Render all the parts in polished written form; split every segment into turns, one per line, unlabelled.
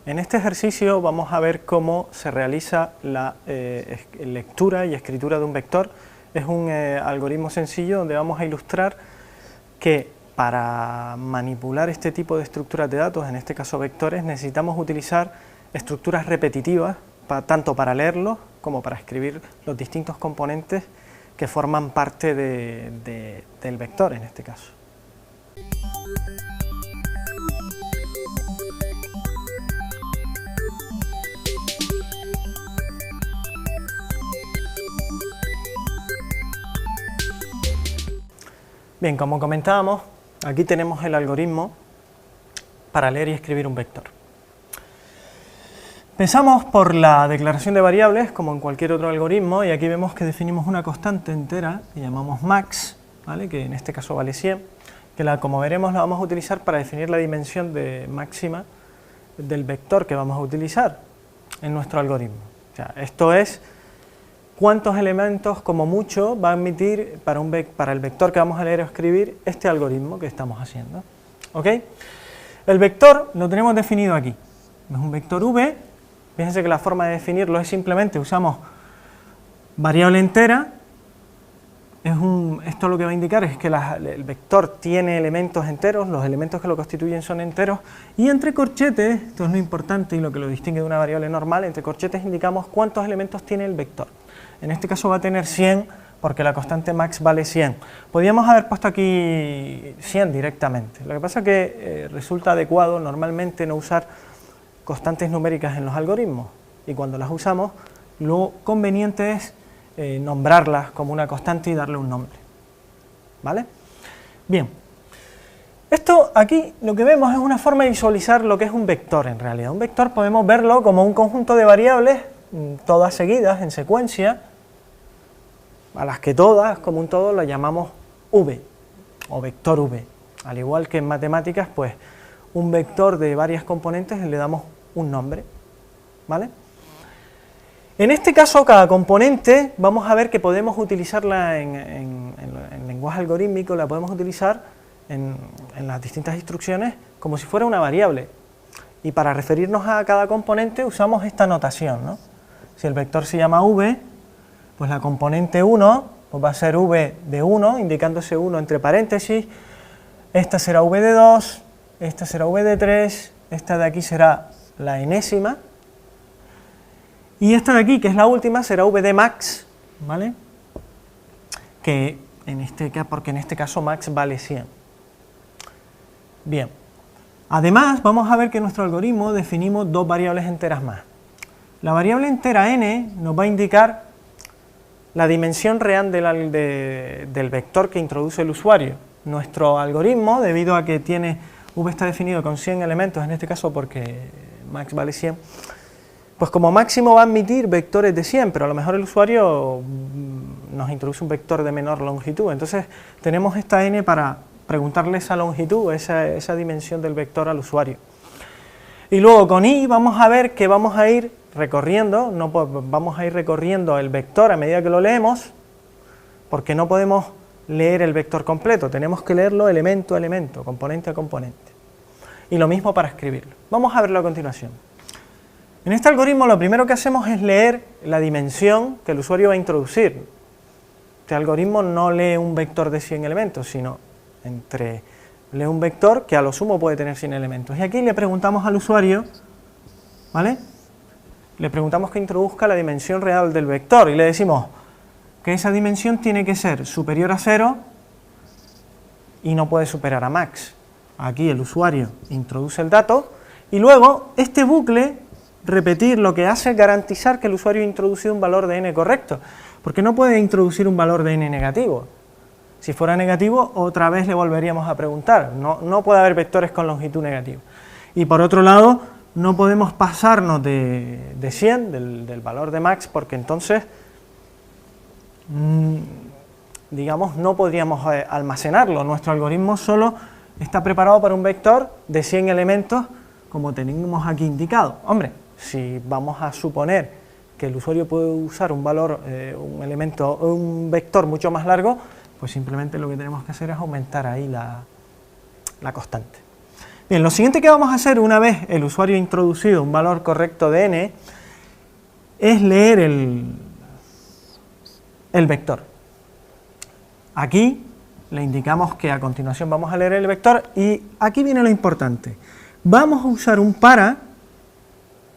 En este ejercicio vamos a ver cómo se realiza la lectura y escritura de un vector. Es un algoritmo sencillo donde vamos a ilustrar que para manipular este tipo de estructuras de datos, en este caso vectores, necesitamos utilizar estructuras repetitivas, tanto para leerlos como para escribir los distintos componentes que forman parte del vector en este caso. Bien, como comentábamos, aquí tenemos el algoritmo para leer y escribir un vector. Empezamos por la declaración de variables, como en cualquier otro algoritmo, y aquí vemos que definimos una constante entera que llamamos max, ¿vale? Que en este caso vale 100, que como veremos la vamos a utilizar para definir la dimensión máxima del vector que vamos a utilizar en nuestro algoritmo. O sea, esto es cuántos elementos como mucho va a admitir para el vector que vamos a leer o escribir este algoritmo que estamos haciendo. ¿Ok? El vector lo tenemos definido aquí. Es un vector v. Fíjense que la forma de definirlo es simplemente usamos variable entera. Esto lo que va a indicar es que el vector tiene elementos enteros, los elementos que lo constituyen son enteros, y entre corchetes, esto es lo importante y lo que lo distingue de una variable normal, entre corchetes indicamos cuántos elementos tiene el vector. En este caso va a tener 100 porque la constante max vale 100. Podríamos haber puesto aquí 100 directamente. Lo que pasa es que resulta adecuado normalmente no usar constantes numéricas en los algoritmos, y cuando las usamos lo conveniente es nombrarlas como una constante y darle un nombre. ¿Vale? Bien. Esto aquí lo que vemos es una forma de visualizar lo que es un vector en realidad. Un vector podemos verlo como un conjunto de variables, todas seguidas en secuencia, a las que todas, como un todo, lo llamamos v, o vector v. Al igual que en matemáticas, pues un vector de varias componentes le damos un nombre. ¿Vale? En este caso, cada componente, vamos a ver que podemos utilizarla en lenguaje algorítmico, la podemos utilizar en las distintas instrucciones como si fuera una variable. Y para referirnos a cada componente usamos esta notación, ¿no? Si el vector se llama v, pues la componente 1 pues va a ser v de 1, indicando ese 1 entre paréntesis. Esta será v de 2, esta será v de 3, esta de aquí será la enésima, y esta de aquí, que es la última, será v de max, ¿vale? Porque en este caso max vale 100. Bien. Además, vamos a ver que en nuestro algoritmo definimos dos variables enteras más. La variable entera n nos va a indicar la dimensión real del vector que introduce el usuario. Nuestro algoritmo, debido a que v está definido con 100 elementos, en este caso porque max vale 100, pues como máximo va a admitir vectores de 100, pero a lo mejor el usuario nos introduce un vector de menor longitud. Entonces tenemos esta n para preguntarle esa longitud, esa dimensión del vector al usuario. Y luego con i vamos a ver que vamos a ir recorriendo, vamos a ir recorriendo el vector a medida que lo leemos, porque no podemos leer el vector completo, tenemos que leerlo elemento a elemento, componente a componente. Y lo mismo para escribirlo. Vamos a verlo a continuación. En este algoritmo lo primero que hacemos es leer la dimensión que el usuario va a introducir. Este algoritmo no lee un vector de 100 elementos, sino lee un vector que a lo sumo puede tener 100 elementos. Y aquí le preguntamos al usuario, ¿vale? Le preguntamos que introduzca la dimensión real del vector y le decimos que esa dimensión tiene que ser superior a 0 y no puede superar a max. Aquí el usuario introduce el dato y luego este bucle, repetir, lo que hace es garantizar que el usuario ha introducido un valor de n correcto, porque no puede introducir un valor de n negativo. Si fuera negativo, otra vez le volveríamos a preguntar. No puede haber vectores con longitud negativa. Y por otro lado, no podemos pasarnos de 100, del valor de max, porque entonces, digamos, no podríamos almacenarlo. Nuestro algoritmo solo está preparado para un vector de 100 elementos, como tenemos aquí indicado. Hombre, si vamos a suponer que el usuario puede usar un vector mucho más largo, pues simplemente lo que tenemos que hacer es aumentar ahí la constante. Bien, lo siguiente que vamos a hacer una vez el usuario ha introducido un valor correcto de n es leer el vector. Aquí le indicamos que a continuación vamos a leer el vector y aquí viene lo importante. Vamos a usar un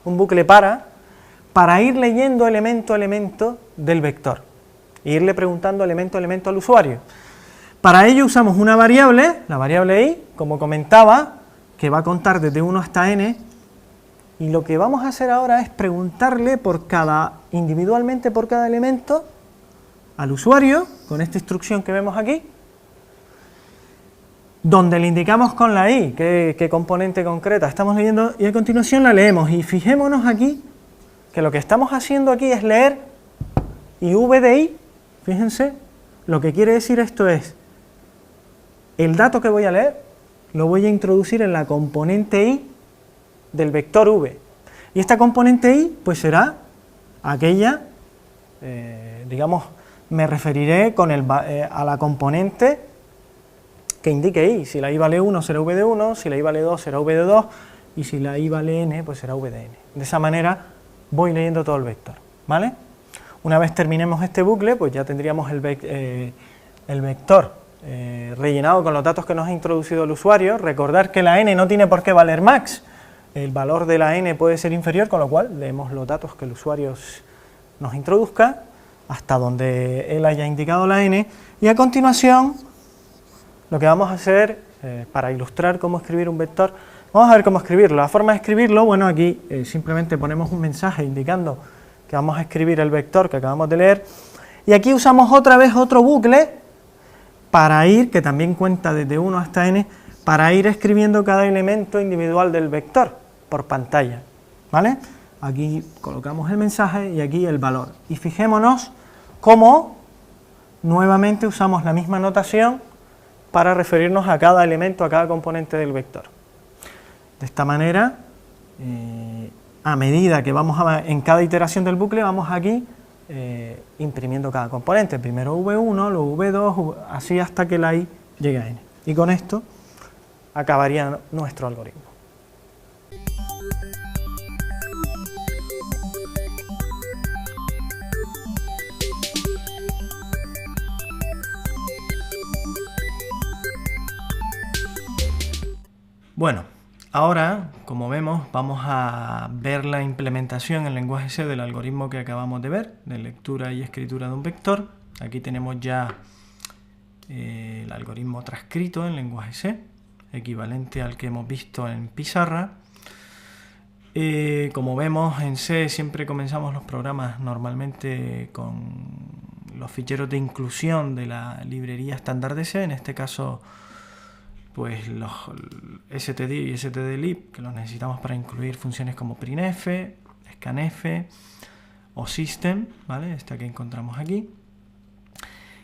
bucle para ir leyendo elemento a elemento del vector e irle preguntando elemento a elemento al usuario. Para ello usamos una variable, la variable i, como comentaba, que va a contar desde 1 hasta n, y lo que vamos a hacer ahora es preguntarle individualmente por cada elemento al usuario, con esta instrucción que vemos aquí, donde le indicamos con la i qué componente concreta estamos leyendo, y a continuación la leemos. Y fijémonos aquí que lo que estamos haciendo aquí es leer y v de i, fíjense, lo que quiere decir esto es, el dato que voy a leer lo voy a introducir en la componente i del vector v. Y esta componente i pues será aquella, digamos, me referiré a la componente que indique i. Si la i vale 1 será v de 1, si la i vale 2 será v de 2, y si la i vale n pues será v de n. De esa manera voy leyendo todo el vector, ¿vale? Una vez terminemos este bucle, pues ya tendríamos el vector rellenado con los datos que nos ha introducido el usuario. Recordar que la n no tiene por qué valer max, el valor de la n puede ser inferior, con lo cual leemos los datos que el usuario nos introduzca hasta donde él haya indicado la n, y a continuación lo que vamos a hacer para ilustrar cómo escribir un vector, vamos a ver cómo escribirlo. La forma de escribirlo, bueno, aquí simplemente ponemos un mensaje indicando que vamos a escribir el vector que acabamos de leer, y aquí usamos otra vez otro bucle para ir, que también cuenta desde 1 hasta n, para ir escribiendo cada elemento individual del vector por pantalla, ¿vale? Aquí colocamos el mensaje y aquí el valor. Y fijémonos cómo nuevamente usamos la misma notación para referirnos a cada elemento, a cada componente del vector. De esta manera, a medida que vamos en cada iteración del bucle, vamos aquí imprimiendo cada componente, primero v1, luego v2, así hasta que la i llegue a n. Y con esto acabaría nuestro algoritmo. Bueno, ahora, como vemos, vamos a ver la implementación en lenguaje C del algoritmo que acabamos de ver, de lectura y escritura de un vector. Aquí tenemos ya el algoritmo transcrito en lenguaje C, equivalente al que hemos visto en pizarra. Como vemos, en C siempre comenzamos los programas normalmente con los ficheros de inclusión de la librería estándar de C, en este caso pues los std y stdlib, que los necesitamos para incluir funciones como printf, scanf o system, ¿vale? Esta que encontramos aquí.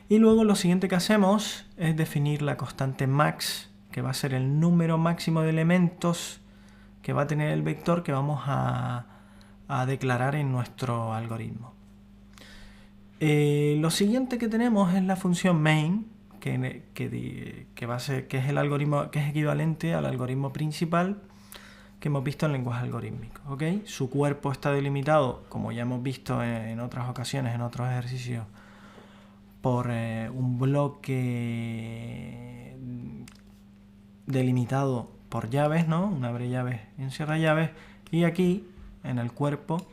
Y luego lo siguiente que hacemos es definir la constante max, que va a ser el número máximo de elementos que va a tener el vector que vamos a declarar en nuestro algoritmo. Lo siguiente que tenemos es la función main, que es el algoritmo que es equivalente al algoritmo principal que hemos visto en lenguaje algorítmico, ¿ok? Su cuerpo está delimitado, como ya hemos visto en otras ocasiones, en otros ejercicios, por un bloque delimitado por llaves, ¿no? Un abre llaves y un cierra llaves, y aquí en el cuerpo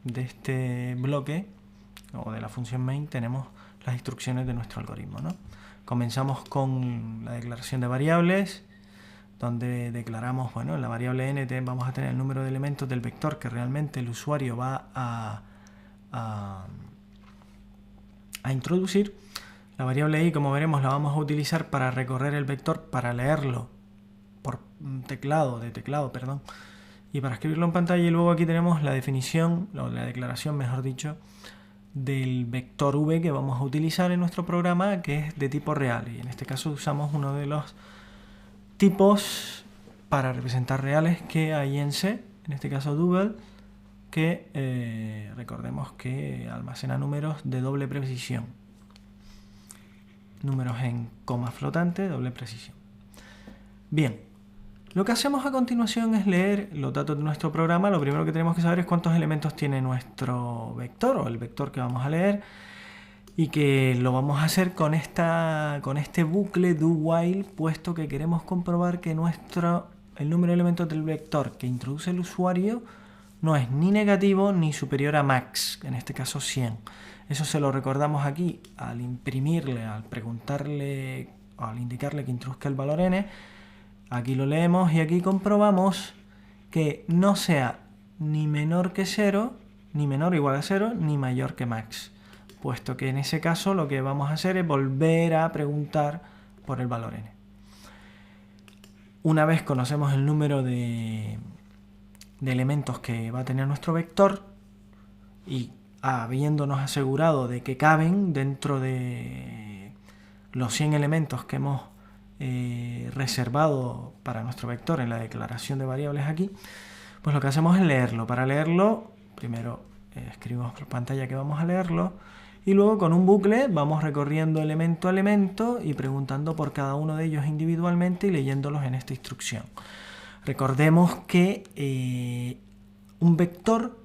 de este bloque o de la función main tenemos las instrucciones de nuestro algoritmo, ¿no? Comenzamos con la declaración de variables, donde declaramos, bueno, en la variable n vamos a tener el número de elementos del vector que realmente el usuario va a introducir. La variable i, como veremos, la vamos a utilizar para recorrer el vector, para leerlo por teclado, y para escribirlo en pantalla. Y luego aquí tenemos la definición, o la declaración, mejor dicho, del vector v que vamos a utilizar en nuestro programa, que es de tipo real, y en este caso usamos uno de los tipos para representar reales que hay en C, en este caso double, que recordemos que almacena números de doble precisión, números en coma flotante, doble precisión. Bien, Lo que hacemos a continuación es leer los datos de nuestro programa. Lo primero que tenemos que saber es cuántos elementos tiene nuestro vector o el vector que vamos a leer, y que lo vamos a hacer con este bucle do while, puesto que queremos comprobar que el número de elementos del vector que introduce el usuario no es ni negativo ni superior a max, en este caso 100. Eso se lo recordamos aquí al imprimirle, al preguntarle, al indicarle que introduzca el valor n. Aquí lo leemos y aquí comprobamos que no sea ni menor que 0, ni menor o igual a 0, ni mayor que max, puesto que en ese caso lo que vamos a hacer es volver a preguntar por el valor n. Una vez conocemos el número de elementos que va a tener nuestro vector y habiéndonos asegurado de que caben dentro de los 100 elementos que hemos reservado para nuestro vector en la declaración de variables aquí, pues lo que hacemos es leerlo. Para leerlo, primero escribimos por pantalla que vamos a leerlo, y luego con un bucle vamos recorriendo elemento a elemento y preguntando por cada uno de ellos individualmente y leyéndolos en esta instrucción. Recordemos que un vector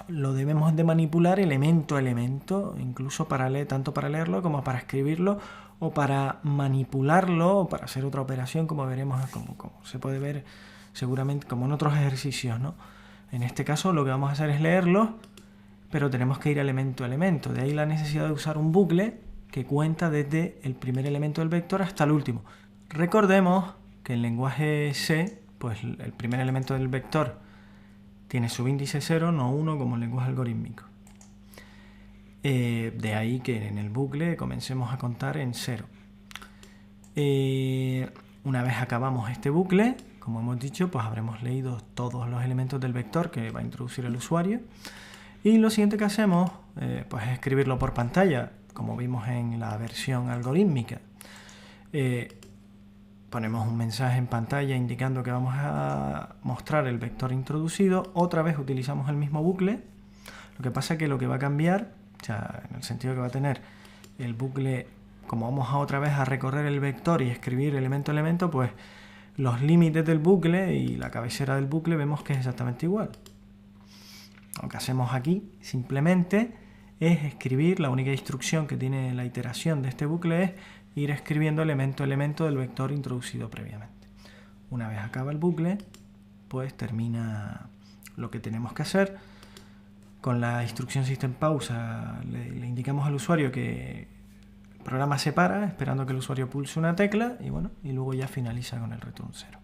lo debemos de manipular elemento a elemento, incluso tanto para leerlo como para escribirlo, o para manipularlo, o para hacer otra operación, como veremos, como se puede ver seguramente como en otros ejercicios, ¿no? En este caso lo que vamos a hacer es leerlo, pero tenemos que ir elemento a elemento. De ahí la necesidad de usar un bucle que cuenta desde el primer elemento del vector hasta el último. Recordemos que en lenguaje C, pues el primer elemento del vector tiene subíndice 0, no 1 como en lenguaje algorítmico. De ahí que en el bucle comencemos a contar en 0. Una vez acabamos este bucle, como hemos dicho, pues habremos leído todos los elementos del vector que va a introducir el usuario. Y lo siguiente que hacemos pues es escribirlo por pantalla, como vimos en la versión algorítmica. Ponemos un mensaje en pantalla indicando que vamos a mostrar el vector introducido. Otra vez utilizamos el mismo bucle. Lo que pasa es que lo que va a cambiar, o sea, en el sentido que va a tener el bucle, como vamos a otra vez a recorrer el vector y escribir elemento a elemento, pues los límites del bucle y la cabecera del bucle vemos que es exactamente igual. Lo que hacemos aquí simplemente es escribir, la única instrucción que tiene la iteración de este bucle es ir escribiendo elemento a elemento del vector introducido previamente. Una vez acaba el bucle, pues termina lo que tenemos que hacer. Con la instrucción system pausa le indicamos al usuario que el programa se para, esperando que el usuario pulse una tecla, y bueno, y luego ya finaliza con el return 0.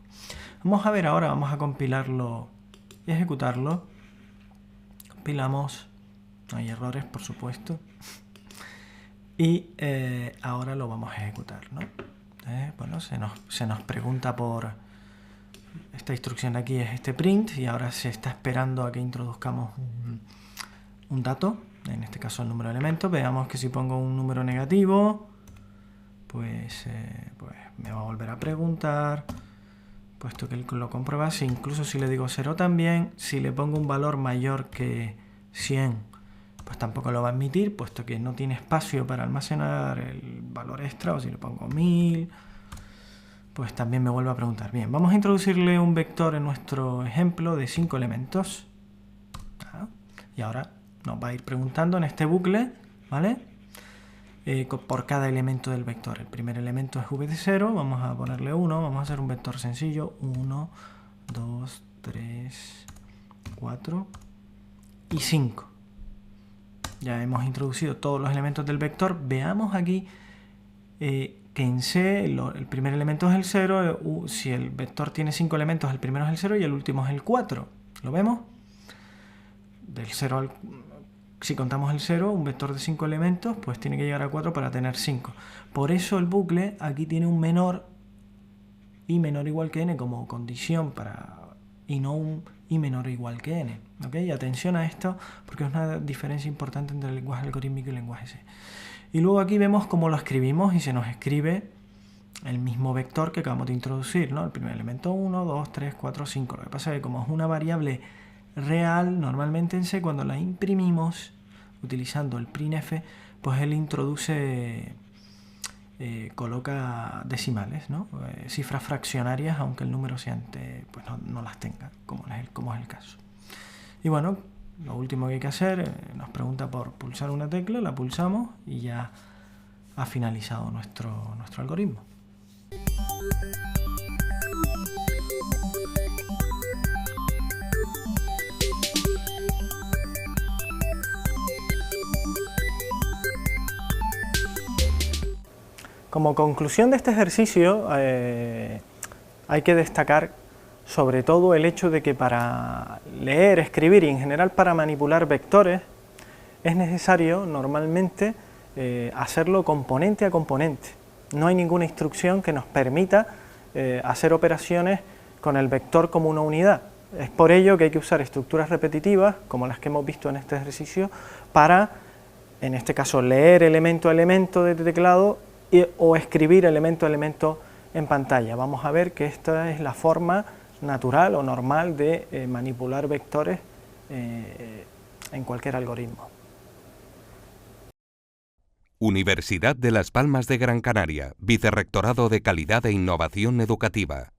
Vamos a ver ahora, vamos a compilarlo y ejecutarlo. Compilamos, no hay errores por supuesto, y ahora lo vamos a ejecutar, ¿no? Bueno, se nos pregunta por esta instrucción de aquí, es este print, y ahora se está esperando a que introduzcamos un dato, en este caso el número de elementos. Veamos que si pongo un número negativo, pues me va a volver a preguntar, puesto que él lo comprueba. Incluso si le digo 0 también, si le pongo un valor mayor que 100, pues tampoco lo va a admitir, puesto que no tiene espacio para almacenar el valor extra. O si le pongo 1000, pues también me vuelve a preguntar. Bien, vamos a introducirle un vector en nuestro ejemplo de 5 elementos. Y ahora nos va a ir preguntando en este bucle, ¿vale? Por cada elemento del vector. El primer elemento es v de 0, vamos a ponerle 1, vamos a hacer un vector sencillo, 1, 2, 3, 4 y 5. Ya hemos introducido todos los elementos del vector. Veamos aquí que en C el primer elemento es el 0, si el vector tiene 5 elementos, el primero es el 0 y el último es el 4. ¿Lo vemos? Del 0 al... Si contamos el 0, un vector de 5 elementos, pues tiene que llegar a 4 para tener 5. Por eso el bucle aquí tiene un menor y menor o igual que n como condición y no un y menor o igual que n. ¿Ok? Y atención a esto, porque es una diferencia importante entre el lenguaje algorítmico y el lenguaje C. Y luego aquí vemos cómo lo escribimos y se nos escribe el mismo vector que acabamos de introducir, ¿no? El primer elemento 1, 2, 3, 4, 5. Lo que pasa es que como es una variable real, normalmente en C, cuando la imprimimos utilizando el printf, pues él introduce coloca decimales, ¿no? Cifras fraccionarias, aunque el número sea pues no las tenga, como es el caso. Y bueno, lo último que hay que hacer, nos pregunta por pulsar una tecla, la pulsamos y ya ha finalizado nuestro algoritmo. Como conclusión de este ejercicio, hay que destacar sobre todo el hecho de que para leer, escribir y en general para manipular vectores es necesario normalmente hacerlo componente a componente. No hay ninguna instrucción que nos permita hacer operaciones con el vector como una unidad. Es por ello que hay que usar estructuras repetitivas, como las que hemos visto en este ejercicio, para, en este caso, leer elemento a elemento de teclado o escribir elemento a elemento en pantalla. Vamos a ver que esta es la forma natural o normal de manipular vectores en cualquier algoritmo.
Universidad de Las Palmas de Gran Canaria, Vicerrectorado de Calidad e Innovación Educativa.